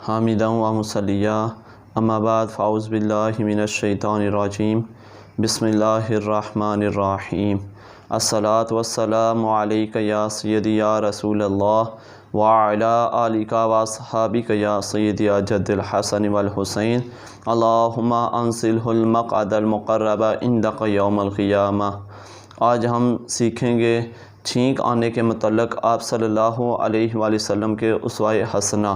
حامدا و مصلیہ اما بعد فاعوذ باللہ من الشیطان الرجیم بسم اللہ الرحمن الرحیم الصلاۃ والسلام علیک یا سیدی یا رسول اللہ وعلی آلک واصحابک یا سیدی یا جد الحسن والحسین اللہم انزلہ المقعد المقرب عندک یوم القیامہ۔ آج ہم سیکھیں گے چھینک آنے کے متعلق آپ صلی اللہ علیہ وآلہ وسلم کے اسوہ حسنہ۔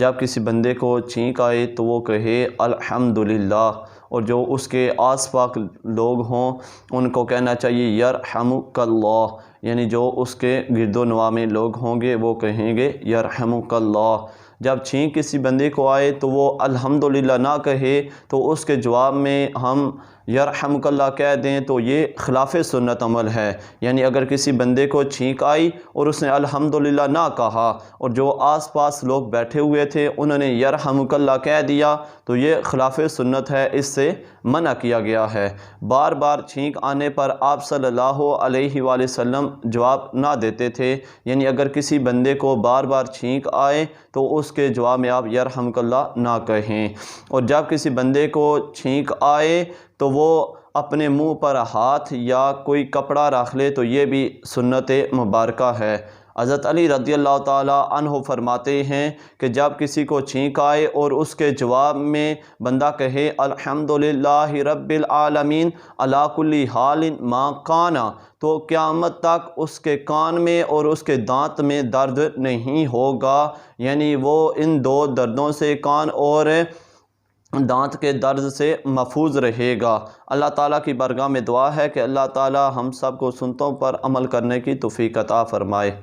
جب کسی بندے کو چھینک آئے تو وہ کہے الحمدللہ، اور جو اس کے آس پاس لوگ ہوں ان کو کہنا چاہیے یرحمک اللہ، یعنی جو اس کے گرد و نواح میں لوگ ہوں گے وہ کہیں گے یرحمک اللہ۔ جب چھینک کسی بندے کو آئے تو وہ الحمدللہ نہ کہے تو اس کے جواب میں ہم یرحمک اللہ کہہ دیں تو یہ خلاف سنت عمل ہے۔ یعنی اگر کسی بندے کو چھینک آئی اور اس نے الحمدللہ نہ کہا اور جو آس پاس لوگ بیٹھے ہوئے تھے انہوں نے یرحمک اللہ کہہ دیا تو یہ خلاف سنت ہے، اس سے منع کیا گیا ہے۔ بار بار چھینک آنے پر آپ صلی اللہ علیہ وآلہ وسلم جواب نہ دیتے تھے، یعنی اگر کسی بندے کو بار بار چھینک آئے تو اس کے جواب میں آپ یرحمک اللہ نہ کہیں۔ اور جب کسی بندے کو چھینک آئے تو وہ اپنے منہ پر ہاتھ یا کوئی کپڑا رکھ لے تو یہ بھی سنت مبارکہ ہے۔ حضرت علی رضی اللہ تعالیٰ عنہ فرماتے ہیں کہ جب کسی کو چھینک آئے اور اس کے جواب میں بندہ کہے الحمدللہ رب العالمین علی کل حال ما کان، تو قیامت تک اس کے کان میں اور اس کے دانت میں درد نہیں ہوگا، یعنی وہ ان دو دردوں سے، کان اور دانت کے درد سے محفوظ رہے گا۔ اللہ تعالیٰ کی بارگاہ میں دعا ہے کہ اللہ تعالیٰ ہم سب کو سنتوں پر عمل کرنے کی توفیق عطا فرمائے۔